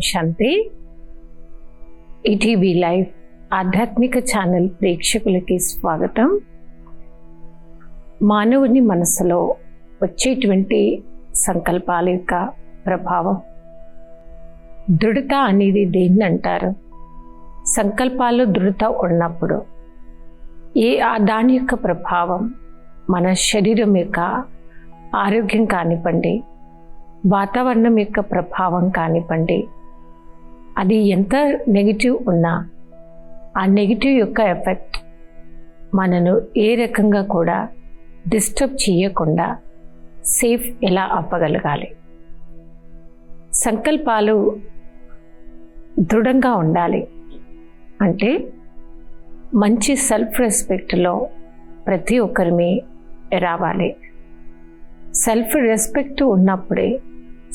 శాంతి. ETV live ఆధ్యాత్మిక channel ప్రేక్షకులకి స్వాగతం. మానవుని మనసులో వచ్చేటువంటి సంకల్పాల యొక్క ప్రభావం, దృఢత అనేది దేన్ని అంటారు? సంకల్పాలు దృఢత ఉన్నప్పుడు దాని యొక్క ప్రభావం మన శరీరం యొక్క ఆరోగ్యం కానివ్వండి, వాతావరణం యొక్క ప్రభావం కానివ్వండి, అది ఎంత నెగిటివ్ ఉన్నా ఆ నెగిటివ్ యొక్క ఎఫెక్ట్ మనను ఏ రకంగా కూడా డిస్టర్బ్ చేయకుండా సేఫ్ ఎలా అవ్వగలగాలి? సంకల్పాలు దృఢంగా ఉండాలి అంటే మంచి సెల్ఫ్ రెస్పెక్ట్లో ప్రతి ఒక్కరిని రావాలి. సెల్ఫ్ రెస్పెక్ట్ ఉన్నప్పుడే,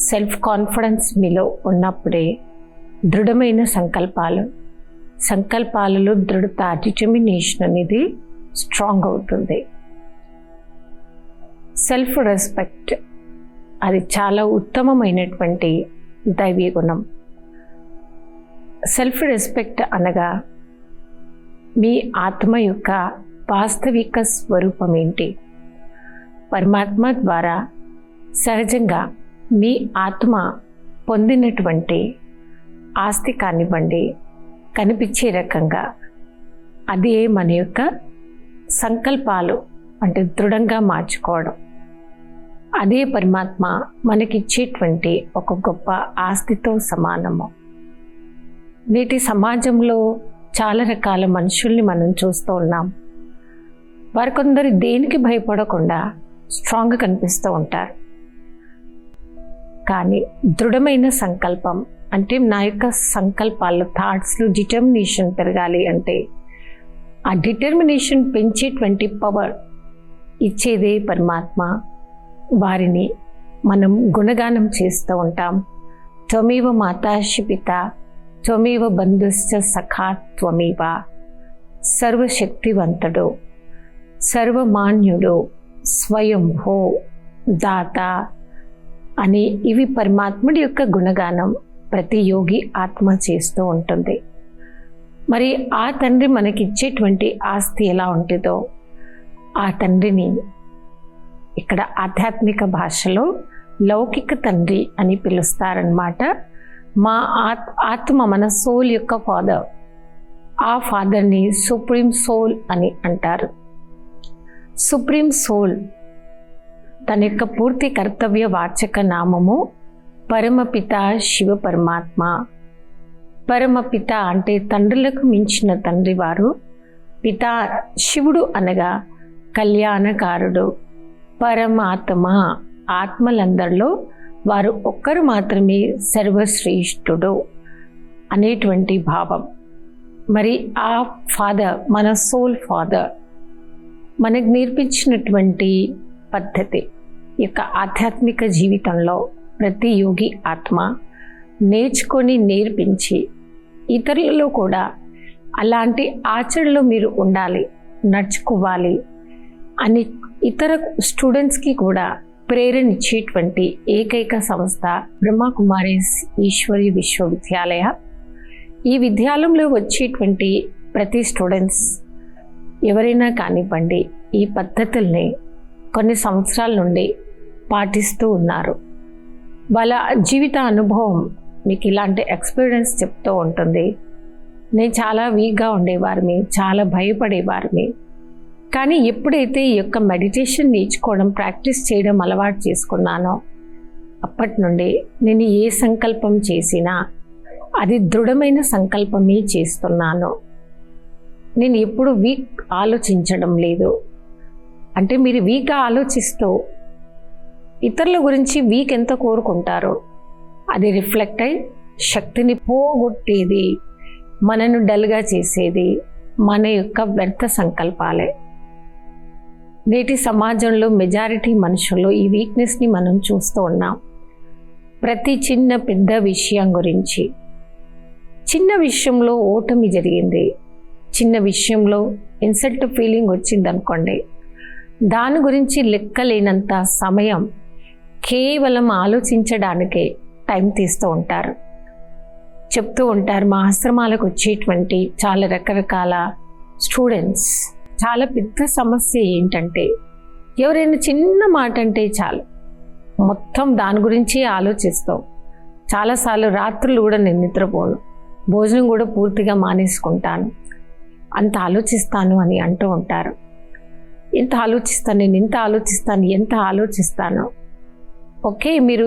సెల్ఫ్ కాన్ఫిడెన్స్ మీలో ఉన్నప్పుడే దృఢమైన సంకల్పాలలో దృఢత, డిటర్మినేషన్ అనేది స్ట్రాంగ్ అవుతుంది. సెల్ఫ్ రెస్పెక్ట్ అది చాలా ఉత్తమమైనటువంటి దైవీ గుణం. సెల్ఫ్ రెస్పెక్ట్ అనగా మీ ఆత్మ యొక్క వాస్తవిక స్వరూపం ఏంటి? పరమాత్మ ద్వారా సహజంగా మీ ఆత్మ పొందినటువంటి ఆస్తి కానివ్వండి, కనిపించే రకంగా అదే మన యొక్క సంకల్పాలు అంటే దృఢంగా మార్చుకోవడం. అదే పరమాత్మ మనకిచ్చేటువంటి ఒక గొప్ప ఆస్తితో సమానము. నేటి సమాజంలో చాలా రకాల మనుషుల్ని మనం చూస్తూ ఉన్నాం. వారు కొందరు దేనికి భయపడకుండా స్ట్రాంగ్గా కనిపిస్తూ ఉంటారు. కానీ దృఢమైన సంకల్పం అంటే నా యొక్క సంకల్పాలు, థాట్స్లో డిటర్మినేషన్ పెరగాలి అంటే ఆ డిటర్మినేషన్ పెంచేటువంటి పవర్ ఇచ్చేదే పరమాత్మ. వారిని మనం గుణగానం చేస్తూ ఉంటాం. త్వమేవ మాతాశ్చ పితా త్వమేవ బంధుశ్చ సఖా త్వమేవ, సర్వశక్తివంతుడు, సర్వమాన్యుడు, స్వయంభో, దాత అని ఇవి పరమాత్ముడి యొక్క గుణగానం ప్రతి యోగి ఆత్మ చేస్తూ ఉంటుంది. మరి ఆ తండ్రి మనకిచ్చేటువంటి ఆస్తి ఎలా ఉంటుందో ఆ తండ్రిని ఇక్కడ ఆధ్యాత్మిక భాషలో లౌకిక తండ్రి అని పిలుస్తారన్నమాట. మా ఆత్మ, మన సోల్ యొక్క ఫాదర్, ఆ ఫాదర్ని సుప్రీం సోల్ అని అంటారు. సుప్రీం సోల్ తన యొక్క పూర్తి కర్తవ్య వాచక నామము పరమపిత శివ పరమాత్మ. పరమపిత అంటే తండ్రులకు మించిన తండ్రి వారు. పిత శివుడు అనగా కళ్యాణకారుడు. పరమాత్మ ఆత్మలందరిలో వారు ఒక్కరు మాత్రమే సర్వశ్రేష్ఠుడు అనేటువంటి భావం. మరి ఆ ఫాదర్, మన సోల్ ఫాదర్ మనకు నేర్పించినటువంటి పద్ధతి యొక్క ఆధ్యాత్మిక జీవితంలో ప్రతి యోగి ఆత్మ నేర్చుకొని నేర్పించి ఇతరులలో కూడా అలాంటి ఆచరణలో మీరు ఉండాలి, నడుచుకోవాలి అని ఇతర స్టూడెంట్స్కి కూడా ప్రేరణ ఇచ్చేటువంటి ఏకైక సంస్థ బ్రహ్మకుమారీస్ ఈశ్వరీ విశ్వవిద్యాలయ. ఈ విద్యాలయంలో వచ్చేటువంటి ప్రతి స్టూడెంట్స్ ఎవరైనా కానివ్వండి ఈ పద్ధతుల్ని కొన్ని సంవత్సరాల నుండి పాటిస్తూ ఉన్నారు. వాళ్ళ జీవిత అనుభవం మీకు ఇలాంటి ఎక్స్పీరియన్స్ చెప్తూ ఉంటుంది. నేను చాలా వీక్గా ఉండేవారిని, చాలా భయపడేవారిని. కానీ ఎప్పుడైతే ఈ యొక్క మెడిటేషన్ నేర్చుకోవడం, ప్రాక్టీస్ చేయడం అలవాటు చేసుకున్నానో అప్పటి నుండి నేను ఏ సంకల్పం చేసినా అది దృఢమైన సంకల్పమే చేస్తున్నాను. నేను ఎప్పుడు వీక్ ఆలోచించడం లేదు. అంటే మీరు వీక్గా ఆలోచిస్తూ ఇతరుల గురించి వీక్ ఎంత కోరుకుంటారో అది రిఫ్లెక్ట్ అయి శక్తిని పోగొట్టేది, మనను డల్గా చేసేది మన యొక్క వ్యర్థ సంకల్పాలే. నేటి సమాజంలో మెజారిటీ మనుషుల్లో ఈ వీక్నెస్ని మనం చూస్తూ ఉన్నాం. ప్రతి చిన్న పెద్ద విషయం గురించి, చిన్న విషయంలో ఓటమి జరిగింది, చిన్న విషయంలో ఇన్సల్ట్ ఫీలింగ్ వచ్చింది అనుకోండి, దాని గురించి లెక్కలేనంత సమయం కేవలం ఆలోచించడానికే టైం తీస్తూ ఉంటారు. చెప్తూ ఉంటారు. మా ఆశ్రమాలకు వచ్చేటువంటి చాలా రకరకాల స్టూడెంట్స్ చాలా పెద్ద సమస్య ఏంటంటే, ఎవరైనా చిన్న మాట అంటే చాలు మొత్తం దాని గురించి ఆలోచిస్తాం. చాలాసార్లు రాత్రులు కూడా నేను నిద్రపోను, భోజనం కూడా పూర్తిగా మానేసుకుంటాను, అంత ఆలోచిస్తాను అని అంటూ ఉంటారు. ఎంత ఆలోచిస్తాను, నేను ఎంత ఆలోచిస్తాను. ఓకే, మీరు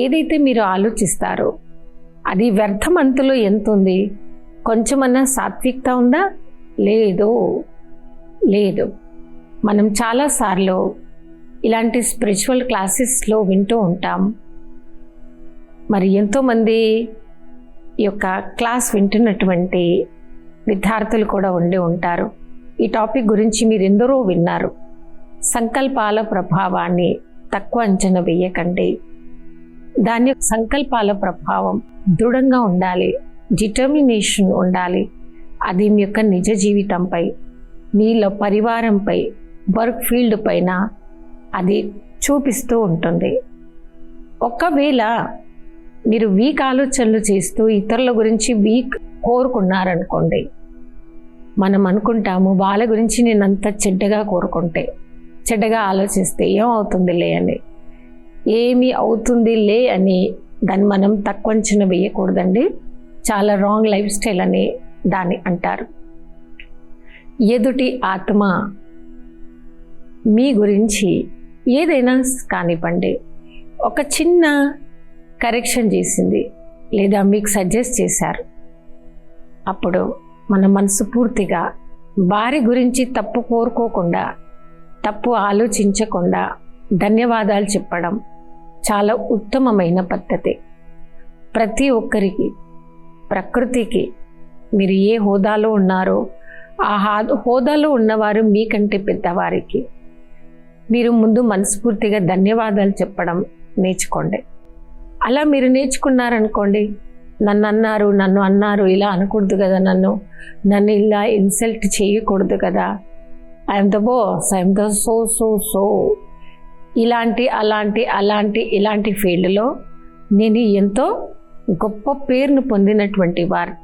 ఏదైతే మీరు ఆలోచిస్తారో అది వ్యర్థం అంతలో ఎంత ఉంది? కొంచెమన్నా సాత్వికత ఉందా? లేదు. మనం చాలాసార్లు ఇలాంటి స్పిరిచువల్ క్లాసెస్లో వింటూ ఉంటాం. మరి ఎంతోమంది ఈ యొక్క క్లాస్ వింటున్నటువంటి విద్యార్థులు కూడా ఉండి ఉంటారు. ఈ టాపిక్ గురించి మీరు ఎందరో విన్నారు. సంకల్పాల ప్రభావాన్ని తక్కువ అంచనా వేయకండి. దాని సంకల్పాల ప్రభావం దృఢంగా ఉండాలి, డిటర్మినేషన్ ఉండాలి. అది మీ యొక్క నిజ జీవితంపై, మీలో పరివారంపై, వర్క్ ఫీల్డ్ పైన అది చూపిస్తూ ఉంటుంది. ఒకవేళ మీరు వీక్ ఆలోచనలు చేస్తూ ఇతరుల గురించి వీక్ కోరుకున్నారనుకోండి, మనం అనుకుంటాము వాళ్ళ గురించి నేను అంత చెడ్డగా ఆలోచిస్తే ఏమవుతుందిలే అని. ఏమి అవుతుందిలే అని దాన్ని మనం తక్కువ అంచనా వేయకూడదండి. చాలా రాంగ్ లైఫ్ స్టైల్ అని దాన్ని అంటారు. ఎదుటి ఆత్మ మీ గురించి ఏదైనా కానివ్వండి, ఒక చిన్న కరెక్షన్ చేసింది లేదా మీకు సజెస్ట్ చేశారు, అప్పుడు మన మనసు పూర్తిగా వారి గురించి తప్పు కోరుకోకుండా, తప్పు ఆలోచించకుండా ధన్యవాదాలు చెప్పడం చాలా ఉత్తమమైన పద్ధతి. ప్రతి ఒక్కరికి, ప్రకృతికి, మీరు ఏ హోదాలో ఉన్నారో ఆ హోదాలో ఉన్నవారు మీకంటే పెద్దవారికి మీరు ముందు మనస్ఫూర్తిగా ధన్యవాదాలు చెప్పడం నేర్చుకోండి. అలా మీరు నేర్చుకున్నారనుకోండి, నన్ను అన్నారు ఇలా అనకూడదు కదా, నన్ను ఇలా ఇన్సల్ట్ చేయకూడదు కదా, I'm the boss, I'm the so ఇలాంటి ఫీల్డ్లో నేను ఎంతో గొప్ప పేరును పొందినటువంటి వారు.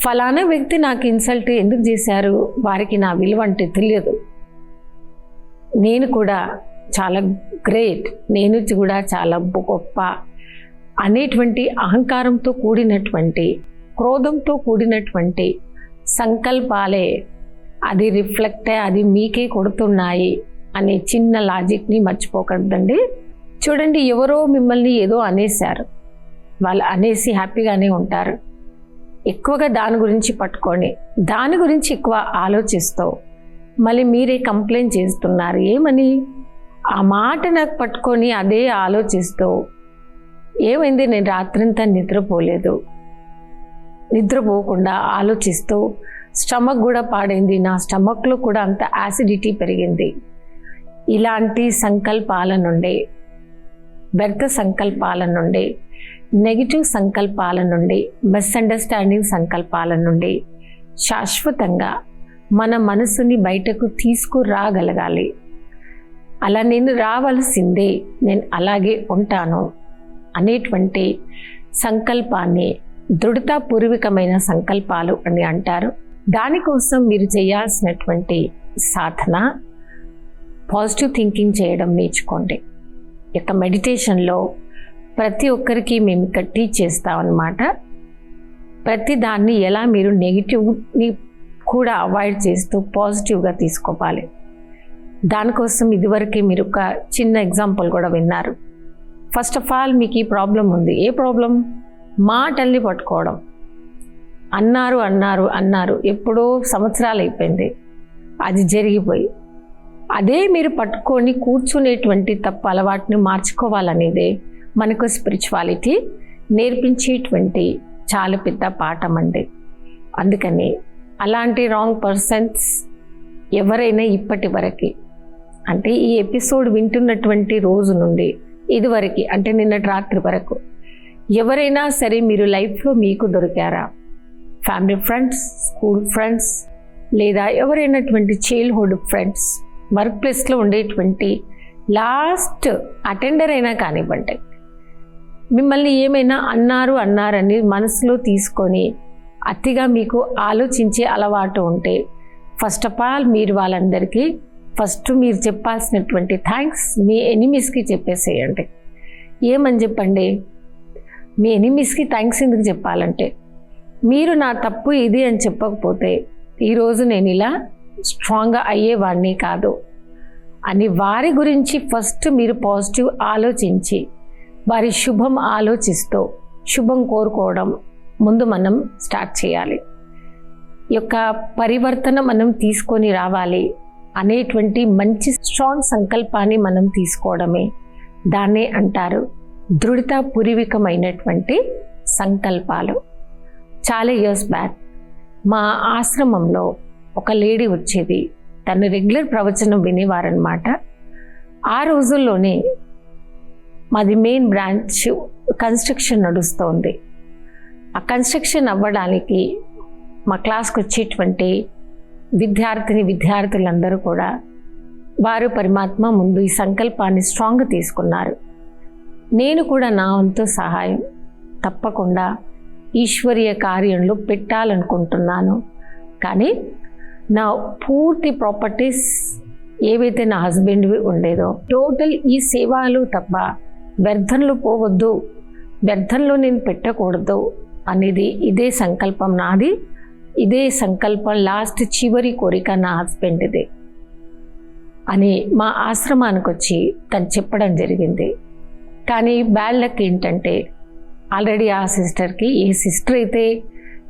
ఫలానా వ్యక్తి నాకు ఇన్సల్ట్ ఎందుకు చేశారు, వారికి నా విలువ అంటే తెలియదు, నేను కూడా చాలా గ్రేట్, నేను కూడా చాలా గొప్ప అనేటువంటి అహంకారంతో కూడినటువంటి, క్రోధంతో కూడినటువంటి సంకల్పాలే అది రిఫ్లెక్ట్ అది మీకే కొడుతున్నాయి అనే చిన్న లాజిక్ని మర్చిపోకూడదండి. చూడండి, ఎవరో మిమ్మల్ని ఏదో అనేశారు, వాళ్ళు అనేసి హ్యాపీగానే ఉంటారు. ఎక్కువగా దాని గురించి పట్టుకొని దాని గురించి ఎక్కువ ఆలోచిస్తూ మళ్ళీ మీరే కంప్లైంట్ చేస్తున్నారు. ఏమని? ఆ మాట నాకు పట్టుకొని అదే ఆలోచిస్తూ, ఏమైంది, నేను రాత్రంతా నిద్రపోకుండా ఆలోచిస్తూ స్టమక్ కూడా పాడైంది, నా స్టమక్లో కూడా అంత యాసిడిటీ పెరిగింది. ఇలాంటి సంకల్పాల నుండి, వ్యర్థ సంకల్పాల నుండి, నెగిటివ్ సంకల్పాల నుండి, మిస్అండర్స్టాండింగ్ సంకల్పాల నుండి శాశ్వతంగా మన మనసుని బయటకు తీసుకురాగలగాలి. అలా నేను రావాల్సిందే, నేను అలాగే ఉంటాను అనేటువంటి సంకల్పాన్ని దృఢతాపూర్వకమైన సంకల్పాలు అని అంటారు. దానికోసం మీరు చేయాల్సినటువంటి సాధన పాజిటివ్ థింకింగ్ చేయడం నేర్చుకోండి. ఇక మెడిటేషన్లో ప్రతి ఒక్కరికి మేము ఇక్కడ టీచ్ చేస్తామన్నమాట. ప్రతి దాన్ని ఎలా మీరు నెగిటివ్ని కూడా అవాయిడ్ చేస్తూ పాజిటివ్గా తీసుకోవాలి. దానికోసం ఇదివరకే మీరు ఒక చిన్న ఎగ్జాంపుల్ కూడా విన్నారు. ఫస్ట్ ఆఫ్ ఆల్ మీకు ఈ ప్రాబ్లం ఉంది. ఏ ప్రాబ్లం? మాటల్ని పట్టుకోవడం. అన్నారు ఎప్పుడో సంవత్సరాలు అయిపోయింది, అది జరిగిపోయి అదే మీరు పట్టుకొని కూర్చునేటువంటి తప్పు అలవాటుని మార్చుకోవాలనేదే మనకు స్పిరిచువాలిటీ నేర్పించేటువంటి చాలా పెద్ద పాఠం అండి. అందుకని అలాంటి రాంగ్ పర్సన్స్ ఎవరైనా ఇప్పటి వరకు, అంటే ఈ ఎపిసోడ్ వింటున్నటువంటి రోజు నుండి ఇదివరకు, అంటే నిన్నటి రాత్రి వరకు ఎవరైనా సరే మీరు లైఫ్లో మీకు దొరికారా? ఫ్యామిలీ ఫ్రెండ్స్, స్కూల్ ఫ్రెండ్స్, లేదా ఎవరైనటువంటి చైల్డ్హుడ్ ఫ్రెండ్స్, వర్క్ ప్లేస్లో ఉండేటువంటి లాస్ట్ అటెండర్ అయినా కానివ్వండి, మిమ్మల్ని ఏమైనా అన్నారని మనసులో తీసుకొని అతిగా మీకు ఆలోచించే అలవాటు ఉంటే ఫస్ట్ ఆఫ్ ఆల్ మీరు వాళ్ళందరికీ ఫస్ట్ మీరు చెప్పాల్సినటువంటి థ్యాంక్స్ మీ ఎనిమీస్కి చెప్పేసేయండి. ఏమని చెప్పండి? మీ ఎనిమీస్కి థ్యాంక్స్ ఎందుకు చెప్పాలంటే, మీరు నా తప్పు ఇది అని చెప్పకపోతే ఈరోజు నేను ఇలా స్ట్రాంగ్గా అయ్యేవాడిని కాదు అని వారి గురించి ఫస్ట్ మీరు పాజిటివ్ ఆలోచించి వారి శుభం ఆలోచిస్తూ శుభం కోరుకోవడం ముందు మనం స్టార్ట్ చేయాలి. ఈ యొక్క పరివర్తన మనం తీసుకొని రావాలి అనేటువంటి మంచి స్ట్రాంగ్ సంకల్పాన్ని మనం తీసుకోవడమే దాన్నే అంటారు దృఢతాపూర్వకమైనటువంటి సంకల్పాలు. చాలా ఇయర్స్ బ్యాక్ మా ఆశ్రమంలో ఒక లేడీ వచ్చేది. తను రెగ్యులర్ ప్రవచనం వినేవారనమాట. ఆ రోజుల్లోనే మాది మెయిన్ బ్రాంచ్ కన్స్ట్రక్షన్ నడుస్తోంది. ఆ కన్స్ట్రక్షన్ అవ్వడానికి మా క్లాస్కి వచ్చేటువంటి విద్యార్థులందరూ కూడా వారు పరమాత్మ ముందు ఈ సంకల్పాన్ని స్ట్రాంగ్గా తీసుకున్నారు. నేను కూడా నా వంతు సహాయం తప్పకుండా ఈశ్వరీయ కార్యంలో పెట్టాలనుకుంటున్నాను. కానీ నా పూర్తి ప్రాపర్టీస్ ఏవైతే నా హస్బెండ్వి ఉండేదో టోటల్ ఈ సేవలు తప్ప వ్యర్థంలో పోవద్దు, వ్యర్థంలో నేను పెట్టకూడదు అనేది ఇదే సంకల్పం నాది. ఇదే సంకల్పం లాస్ట్ చివరి కోరిక నా హస్బెండ్ది అని మా ఆశ్రమానికి వచ్చి తను చెప్పడం జరిగింది. కానీ బ్యాడ్ లక్ ఏంటంటే ఆల్రెడీ ఆ సిస్టర్కి, ఏ సిస్టర్ అయితే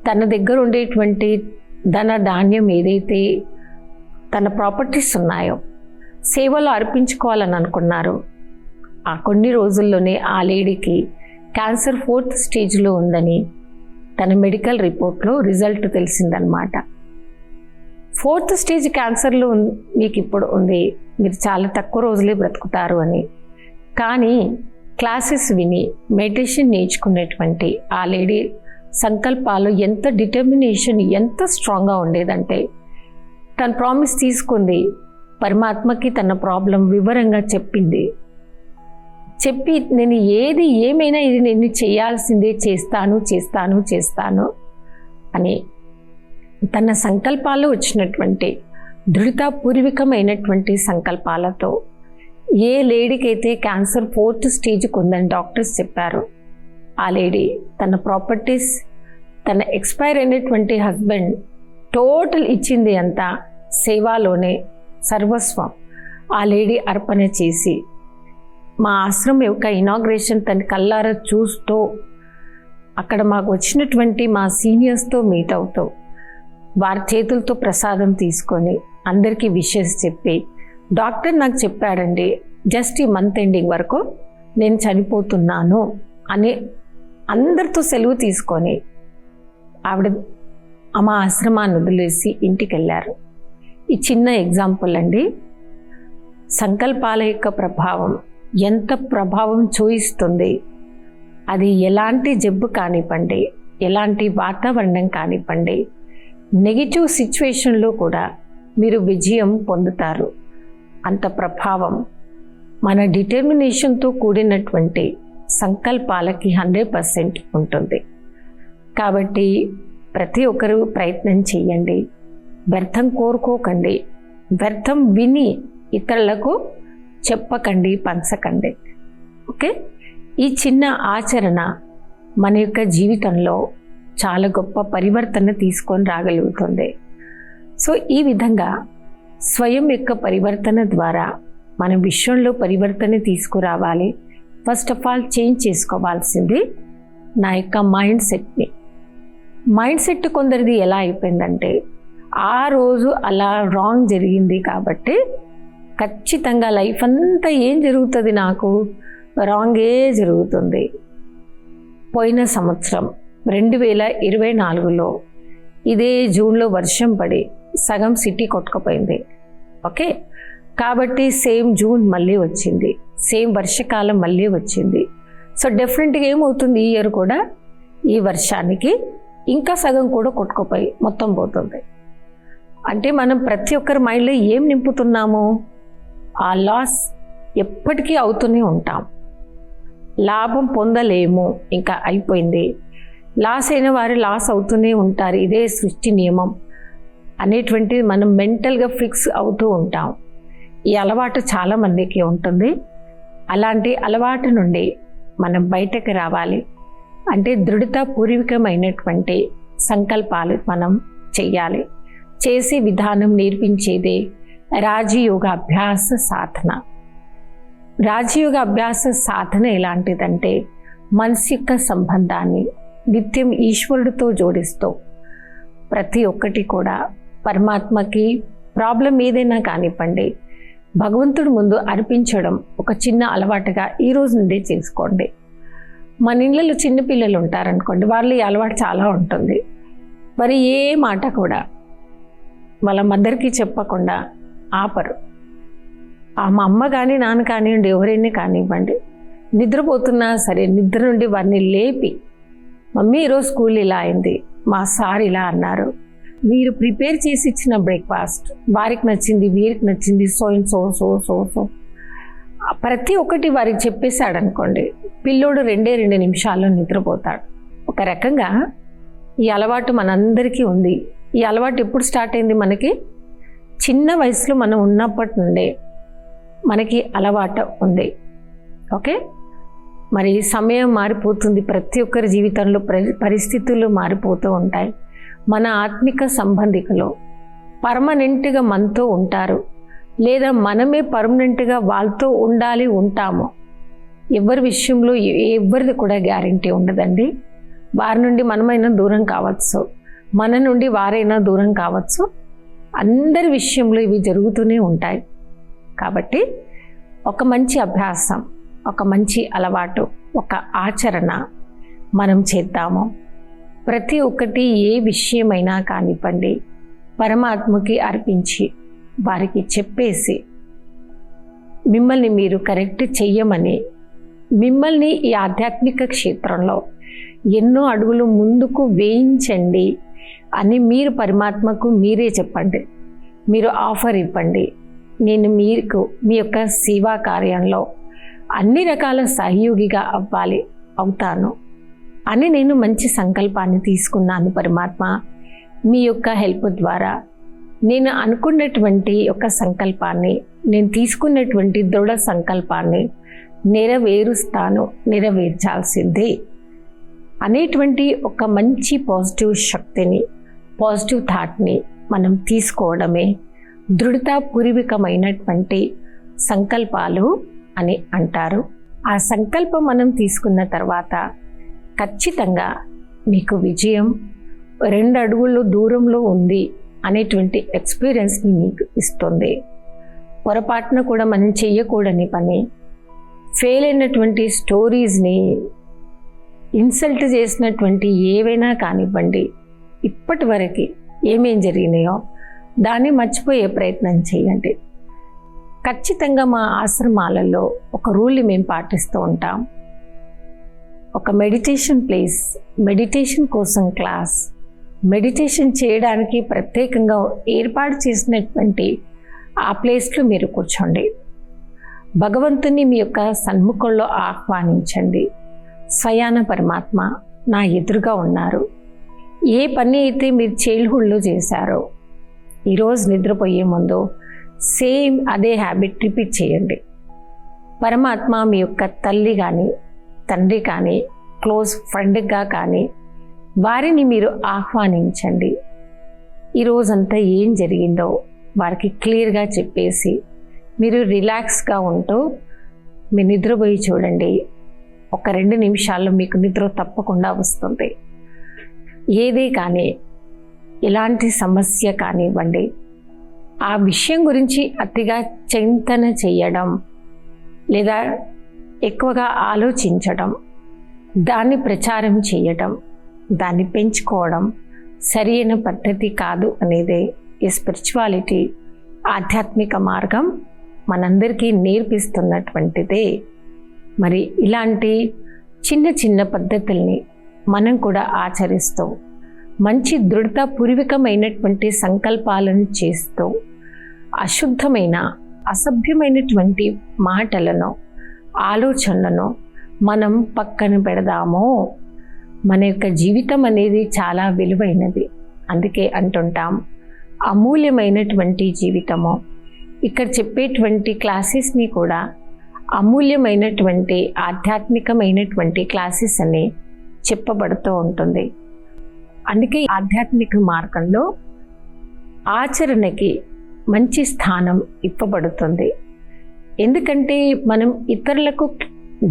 తన దగ్గర ఉండేటువంటి ధన ధాన్యం ఏదైతే తన ప్రాపర్టీస్ ఉన్నాయో సేవలో అర్పించుకోవాలని అనుకున్నారు, ఆ కొన్ని రోజుల్లోనే ఆ లేడీకి క్యాన్సర్ 4th స్టేజ్లో ఉందని తన మెడికల్ రిపోర్ట్లో రిజల్ట్ తెలిసిందనమాట. 4th స్టేజ్ క్యాన్సర్లో మీకు ఇప్పుడు ఉంది, మీరు చాలా తక్కువ రోజులే బ్రతుకుతారు అని. కానీ క్లాసెస్ విని మెడిటేషన్ నేర్చుకునేటువంటి ఆ లేడీ సంకల్పాలు ఎంత డిటర్మినేషన్, ఎంత స్ట్రాంగ్గా ఉండేదంటే తన ప్రామిస్ తీసుకుంది. పరమాత్మకి తన ప్రాబ్లం వివరంగా చెప్పి నేను ఏమైనా ఇది నేను చేయాల్సిందే, చేస్తాను అని తన సంకల్పాలు వచ్చినటువంటి దృఢతాపూర్వకమైనటువంటి సంకల్పాలతో ఏ లేడీకి అయితే క్యాన్సర్ 4th స్టేజ్కి ఉందని డాక్టర్స్ చెప్పారు, ఆ లేడీ తన ప్రాపర్టీస్, తన ఎక్స్పైర్ అయినటువంటి హస్బెండ్ టోటల్ ఇచ్చింది అంతా సేవలోనే సర్వస్వం ఆ లేడీ అర్పణ చేసి మా ఆశ్రమం యొక్క ఇనాగ్రేషన్ తన కళ్ళారా చూస్తూ అక్కడ మాకు వచ్చినటువంటి మా సీనియర్స్తో మీట్ అవుతూ వారి చేతులతో ప్రసాదం తీసుకొని అందరికీ విషెస్ చెప్పి, డాక్టర్ నాకు చెప్పాడండి జస్ట్ ఈ మంత్ ఎండింగ్ వరకు నేను చనిపోతున్నాను అని అందరితో సెలవు తీసుకొని ఆవిడ మా ఆశ్రమాన్ని వదిలేసి ఇంటికి వెళ్ళారు. ఈ చిన్న ఎగ్జాంపుల్ అండి. సంకల్పాల యొక్క ప్రభావం ఎంత ప్రభావం చూయిస్తుంది. అది ఎలాంటి జబ్బు కానివ్వండి, ఎలాంటి వాతావరణం కానివ్వండి, నెగిటివ్ సిచ్యువేషన్లో కూడా మీరు విజయం పొందుతారు. అంత ప్రభావం మన డిటర్మినేషన్తో కూడినటువంటి సంకల్పాలకి 100% ఉంటుంది. కాబట్టి ప్రతి ఒక్కరూ ప్రయత్నం చేయండి, వ్యర్థం కోరుకోకండి, వ్యర్థం విని ఇతరులకు చెప్పకండి, పంచకండి. ఓకే, ఈ చిన్న ఆచరణ మన యొక్క జీవితంలో చాలా గొప్ప పరివర్తన తీసుకొని రాగలుగుతుంది. సో ఈ విధంగా స్వయం యొక్క పరివర్తన ద్వారా మన విశ్వంలో పరివర్తన తీసుకురావాలి. ఫస్ట్ ఆఫ్ ఆల్ చేంజ్ చేసుకోవాల్సింది నా యొక్క మైండ్ సెట్ని. మైండ్ సెట్ కొందరిది ఎలా అయిపోయిందంటే, ఆ రోజు అలా రాంగ్ జరిగింది కాబట్టి ఖచ్చితంగా లైఫ్ అంతా ఏం జరుగుతుంది, నాకు రాంగే జరుగుతుంది. పోయిన సంవత్సరం 2024లో ఇదే జూన్లో వర్షం పడి సగం సిటీ కొట్టుకుపోయింది. ఓకే, కాబట్టి సేమ్ జూన్ మళ్ళీ వచ్చింది, సేమ్ వర్షకాలం మళ్ళీ వచ్చింది. సో డెఫినెట్గా ఏమవుతుంది, ఈ ఇయర్ కూడా ఈ వర్షానికి ఇంకా సగం కూడా కొట్టుకుపోయి మొత్తం పోతుంది. అంటే మనం ప్రతి ఒక్కరి మైండ్లో ఏం నింపుతున్నాము, ఆ లాస్ ఎప్పటికీ అవుతూనే ఉంటాం. లాభం పొందలేము, ఇంకా అయిపోయింది, లాస్ అయిన వారు లాస్ అవుతూనే ఉంటారు, ఇదే సృష్టి నియమం అనేటువంటిది మనం మెంటల్గా ఫిక్స్ అవుతూ ఉంటాం. ఈ అలవాటు చాలామందికి ఉంటుంది. అలాంటి అలవాటు నుండి మనం బయటకు రావాలి అంటే దృఢతాపూర్వకమైనటువంటి సంకల్పాలు మనం చెయ్యాలి. చేసే విధానం నేర్పించేదే రాజయోగ అభ్యాస సాధన. రాజయోగ అభ్యాస సాధన ఎలాంటిదంటే మనసిక సంబంధాన్ని నిత్యం ఈశ్వరుడితో జోడిస్తూ ప్రతి ఒక్కటి కూడా పరమాత్మకి ప్రాబ్లం ఏదైనా కానివ్వండి భగవంతుడి ముందు అర్పించడం ఒక చిన్న అలవాటుగా ఈ రోజు నుండి చేసుకోండి. మన ఇళ్ళలో చిన్నపిల్లలు ఉంటారనుకోండి, వాళ్ళు ఈ అలవాటు చాలా ఉంటుంది. మరి ఏ మాట కూడా వాళ్ళ మదర్కి చెప్పకుండా ఆపరు. మా అమ్మ కానీ నాన్న కానివ్వండి, ఎవరైనా కానివ్వండి, నిద్రపోతున్నా సరే నిద్ర నుండి వారిని లేపి, మమ్మీ ఈరోజు స్కూల్ ఇలా అయింది, మా సార్ ఇలా అన్నారు, మీరు ప్రిపేర్ చేసి ఇచ్చిన బ్రేక్ఫాస్ట్ వారికి నచ్చింది, వీరికి నచ్చింది, so and so so so so ప్రతి ఒక్కటి వారికి చెప్పేశాడు అనుకోండి, పిల్లోడు 2 నిమిషాల్లో నిద్రపోతాడు. ఒక రకంగా ఈ అలవాటు మనందరికీ ఉంది. ఈ అలవాటు ఎప్పుడు స్టార్ట్ అయింది? మనకి చిన్న వయసులో మనం ఉన్నప్పటి నుండే మనకి అలవాటు ఉంది. ఓకే, మరి సమయం మారిపోతుంది, ప్రతి ఒక్కరి జీవితంలో పరిస్థితులు మారిపోతూ ఉంటాయి. మన ఆత్మిక సంబంధికులు పర్మనెంట్గా మనతో ఉంటారు, లేదా మనమే పర్మనెంట్గా వాళ్ళతో ఉండాలి, ఉంటాము. ఎవరి విషయంలో ఎవరిది కూడా గ్యారంటీ ఉండదండి. వారి నుండి మనమైనా దూరం కావచ్చు, మన నుండి వారైనా దూరం కావచ్చు. అందరి విషయంలో ఇవి జరుగుతూనే ఉంటాయి. కాబట్టి ఒక మంచి అభ్యాసం, ఒక మంచి అలవాటు, ఒక ఆచరణ మనం చేద్దాము. ప్రతి ఒక్కటి ఏ విషయమైనా కానివ్వండి పరమాత్మకి అర్పించి వారికి చెప్పేసి మిమ్మల్ని మీరు కరెక్ట్ చెయ్యమని, మిమ్మల్ని ఈ ఆధ్యాత్మిక క్షేత్రంలో ఎన్నో అడుగులు ముందుకు వేయించండి అని మీరు పరమాత్మకు మీరే చెప్పండి. మీరు ఆఫర్ ఇవ్వండి, నేను మీకు మీ యొక్క సేవా కార్యంలో అన్ని రకాల సహయోగిగా అవుతాను అని నేను మంచి సంకల్పాన్ని తీసుకున్నాను. పరమాత్మ మీ యొక్క హెల్ప్ ద్వారా నేను అనుకున్నటువంటి ఒక సంకల్పాన్ని, నేను తీసుకున్నటువంటి దృఢ సంకల్పాన్ని నెరవేరుస్తాను, నెరవేర్చాల్సిందే అనేటువంటి ఒక మంచి పాజిటివ్ శక్తిని, పాజిటివ్ థాట్ని మనం తీసుకోవడమే దృఢతాపూర్వకమైనటువంటి సంకల్పాలు అని అంటారు. ఆ సంకల్పం మనం తీసుకున్న తర్వాత ఖచ్చితంగా మీకు విజయం 2 అడుగులు దూరంలో ఉంది అనేటువంటి ఎక్స్పీరియన్స్ని మీకు ఇస్తుంది. పొరపాటున కూడా మనం చెయ్యకూడని పని, ఫెయిల్ అయినటువంటి స్టోరీస్ని, ఇన్సల్ట్ చేసినటువంటి ఏవైనా కానివ్వండి, ఇప్పటి వరకు ఏమేం జరిగినాయో దాన్ని మర్చిపోయే ప్రయత్నం చేయండి. ఖచ్చితంగా మా ఆశ్రమాలలో ఒక రూల్ని మేము పాటిస్తూ ఉంటాం. ఒక మెడిటేషన్ ప్లేస్, మెడిటేషన్ కోసం క్లాస్, మెడిటేషన్ చేయడానికి ప్రత్యేకంగా ఏర్పాటు చేసినటువంటి ఆ ప్లేస్లో మీరు కూర్చోండి. భగవంతుని మీ యొక్క సన్ముఖంలో ఆహ్వానించండి. స్వయాన పరమాత్మ నా ఎదురుగా ఉన్నారు. ఏ పని అయితే మీరు చైల్డ్హుడ్లో చేశారో ఈరోజు నిద్రపోయే ముందు సేమ్ అదే హ్యాబిట్ రిపీట్ చేయండి. పరమాత్మ మీ యొక్క తల్లి కానీ తండ్రి కానీ క్లోజ్ ఫ్రెండ్గా కానీ వారిని మీరు ఆహ్వానించండి. ఈరోజంతా ఏం జరిగిందో వారికి క్లియర్గా చెప్పేసి మీరు రిలాక్స్గా ఉంటూ మీరు నిద్రపోయి చూడండి. ఒక 2 నిమిషాల్లో మీకు నిద్ర తప్పకుండా వస్తుంది. ఏదే కానీ ఎలాంటి సమస్య కానివ్వండి, ఆ విషయం గురించి అతిగా చింతన చేయడం లేదా ఎక్కువగా ఆలోచించడం, దాన్ని ప్రచారం చేయడం, దాన్ని పెంచుకోవడం సరైన పద్ధతి కాదు అనేదే ఈ స్పిరిచువాలిటీ, ఆధ్యాత్మిక మార్గం మనందరికీ నేర్పిస్తున్నటువంటిదే. మరి ఇలాంటి చిన్న చిన్న పద్ధతుల్ని మనం కూడా ఆచరిస్తూ మంచి దృఢతాపూర్వకమైనటువంటి సంకల్పాలను చేస్తూ అశుద్ధమైన అసభ్యమైనటువంటి మాటలను, ఆలోచనలను మనం పక్కన పెడదామో. మన యొక్క జీవితం అనేది చాలా విలువైనది. అందుకే అంటుంటాం అమూల్యమైనటువంటి జీవితము. ఇక్కడ చెప్పేటువంటి క్లాసెస్ని కూడా అమూల్యమైనటువంటి ఆధ్యాత్మికమైనటువంటి క్లాసెస్ అని చెప్పబడుతూ ఉంటుంది. అందుకే ఆధ్యాత్మిక మార్గంలో ఆచరణకి మంచి స్థానం ఇవ్వబడుతుంది. ఎందుకంటే మనం ఇతరులకు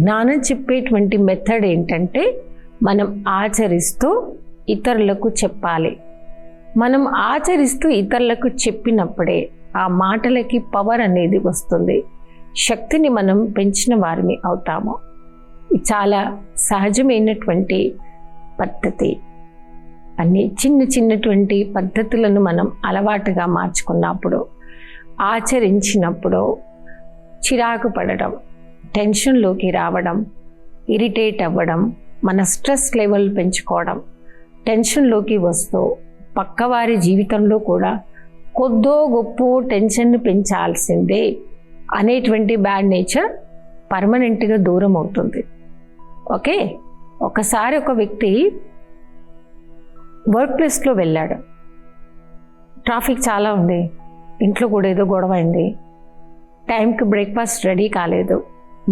జ్ఞానం చెప్పేటువంటి మెథడ్ ఏంటంటే మనం ఆచరిస్తూ ఇతరులకు చెప్పాలి. మనం ఆచరిస్తూ ఇతరులకు చెప్పినప్పుడే ఆ మాటలకి పవర్ అనేది వస్తుంది. శక్తిని మనం పెంచిన వారిని అవుతాము. చాలా సహజమైనటువంటి పద్ధతి. అన్ని చిన్నటువంటి పద్ధతులను మనం అలవాటుగా మార్చుకున్నప్పుడు, ఆచరించినప్పుడు చిరాకు పడడం, టెన్షన్లోకి రావడం, ఇరిటేట్ అవ్వడం, మన స్ట్రెస్ లెవెల్ పెంచుకోవడం, టెన్షన్లోకి వస్తూ పక్కవారి జీవితంలో కూడా కొద్దో గొప్ప టెన్షన్ని పెంచాల్సిందే అనేటువంటి బ్యాడ్ నేచర్ పర్మనెంట్గా దూరం అవుతుంది. ఓకే, ఒకసారి ఒక వ్యక్తి వర్క్ ప్లేస్లో వెళ్ళాడు. ట్రాఫిక్ చాలా ఉంది, ఇంట్లో కూడా ఏదో గొడవ అయింది, టైంకి బ్రేక్ఫాస్ట్ రెడీ కాలేదు,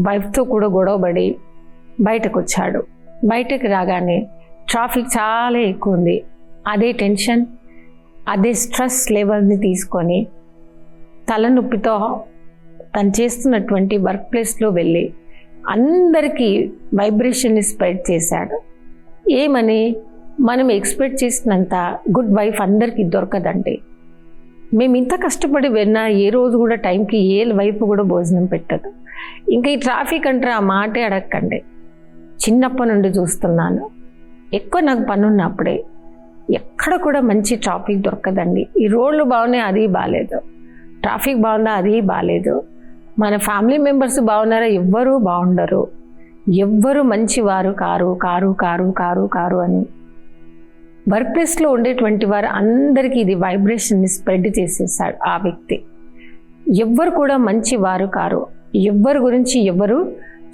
వైఫ్తో కూడా గొడవపడి బయటకు వచ్చాడు. బయటకు రాగానే ట్రాఫిక్ చాలా ఎక్కువ ఉంది. అదే టెన్షన్, అదే స్ట్రెస్ లెవెల్ని తీసుకొని తలనొప్పితో తను చేస్తున్నటువంటి వర్క్ ప్లేస్లో వెళ్ళి అందరికీ వైబ్రేషన్ని స్ప్రెడ్ చేశాడు. ఏమని, మనం ఎక్స్పెక్ట్ చేసినంత గుడ్ వైఫ్ అందరికీ దొరకదండి. మేము ఇంత కష్టపడి వెళ్ళినా ఏ రోజు కూడా టైంకి ఏ వైపు కూడా భోజనం పెట్టదు. ఇంకా ఈ ట్రాఫిక్ అంటే ఆ మాటే అడగకండి. చిన్నప్పటి నుండి చూస్తున్నాను. ఎక్కువ నాకు పని ఉన్నప్పుడే ఎక్కడ కూడా మంచి ట్రాఫిక్ దొరకదండి. ఈ రోడ్లు బాగున్నాయి, అది బాగాలేదు. ట్రాఫిక్ బాగుందా, అది బాగాలేదు. మన ఫ్యామిలీ మెంబర్స్ బాగున్నారా, ఎవ్వరూ బాగుండరు. ఎవ్వరు మంచివారు car car car car car అని వర్క్ ప్లేస్లో ఉండేటువంటి వారు అందరికీ ఇది వైబ్రేషన్ని స్ప్రెడ్ చేసేసాడు ఆ వ్యక్తి. ఎవ్వరు కూడా మంచివారు కారు, ఎవ్వరి గురించి ఎవరు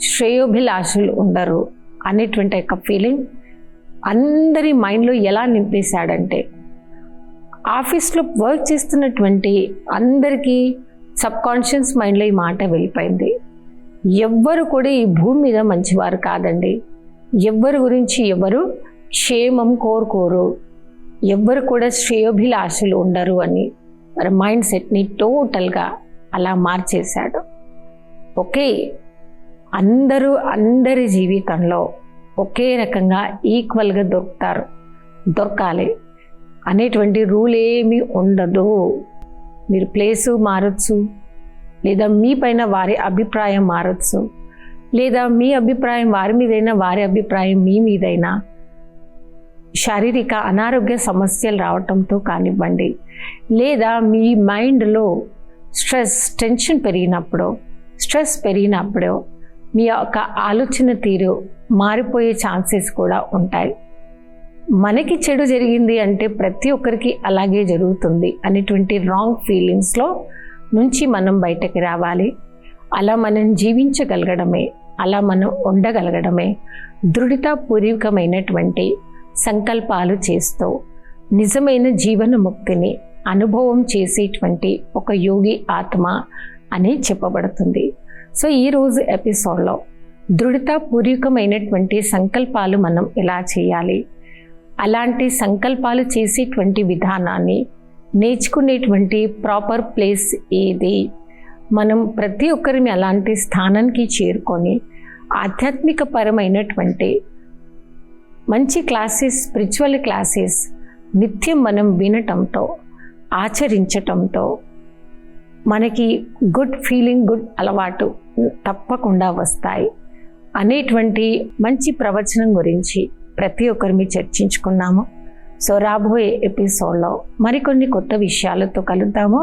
శ్రేయోభిలాషులు ఉండరు అనేటువంటి ఒక ఫీలింగ్ అందరి మైండ్లో ఎలా నింపేశాడంటే, ఆఫీస్లో వర్క్ చేస్తున్నటువంటి అందరికీ సబ్కాన్షియస్ మైండ్లో ఈ మాట వెళ్ళిపోయింది. ఎవ్వరు కూడా ఈ భూమి మీద మంచివారు కాదండి. ఎవ్వరి గురించి ఎవరు క్షేమం కోరుకోరు, ఎవ్వరు కూడా శ్రేయోభిలాషులు ఉండరు అని మరి మైండ్ సెట్ని టోటల్గా అలా మార్చేశాడు. ఓకే, అందరి జీవితంలో ఒకే రకంగా ఈక్వల్గా దొరకాలి అనేటువంటి రూల్ ఏమీ ఉండదు. మీరు ప్లేసు మారచ్చు, లేదా మీ పైన వారి అభిప్రాయం మారచ్చు, లేదా మీ అభిప్రాయం వారి మీదైనా వారి అభిప్రాయం మీ మీదైనా, శారీరక అనారోగ్య సమస్యలు రావటంతో కానివ్వండి, లేదా మీ మైండ్లో టెన్షన్ పెరిగినప్పుడు, స్ట్రెస్ పెరిగినప్పుడు మీ యొక్క ఆలోచన తీరు మారిపోయే ఛాన్సెస్ కూడా ఉంటాయి. మనకి చెడు జరిగింది అంటే ప్రతి ఒక్కరికి అలాగే జరుగుతుంది అనేటువంటి రాంగ్ ఫీలింగ్స్లో నుంచి మనం బయటకు రావాలి. అలా మనం జీవించగలగడమే, అలా మనం ఉండగలగడమే దృఢతాపూర్వకమైనటువంటి సంకల్పాలు చేస్తూ నిజమైన జీవన ముక్తిని అనుభవం చేసేటువంటి ఒక యోగి ఆత్మ అని చెప్పబడుతుంది. సో ఈరోజు ఎపిసోడ్లో దృఢతాపూర్వకమైనటువంటి సంకల్పాలు మనం ఎలా చేయాలి, అలాంటి సంకల్పాలు చేసేటువంటి విధానాన్ని నేర్చుకునేటువంటి ప్రాపర్ ప్లేస్ ఏది, మనం ప్రతి ఒక్కరిని అలాంటి స్థానానికి చేరుకొని ఆధ్యాత్మిక పరమైనటువంటి మంచి క్లాసెస్, స్పిరిచువల్ క్లాసెస్ నిత్యం మనం వినటంతో, ఆచరించటంతో మనకి గుడ్ ఫీలింగ్, గుడ్ అలవాటు తప్పకుండా వస్తాయి అనేటువంటి మంచి ప్రవచనం గురించి ప్రతి ఒక్కరిని చర్చించుకున్నాము. సో రాబోయే ఎపిసోడ్లో మరికొన్ని కొత్త విషయాలతో కలుద్దాము.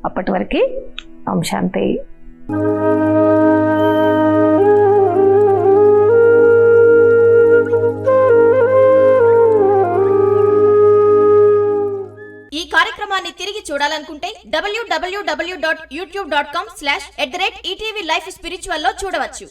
అప్పటి వరకు ఓం శాంతి. ఈ కార్యక్రమాన్ని తిరిగి చూడాలనుకుంటే www.youtube.com/@ETV Life Spiritual లో చూడవచ్చు.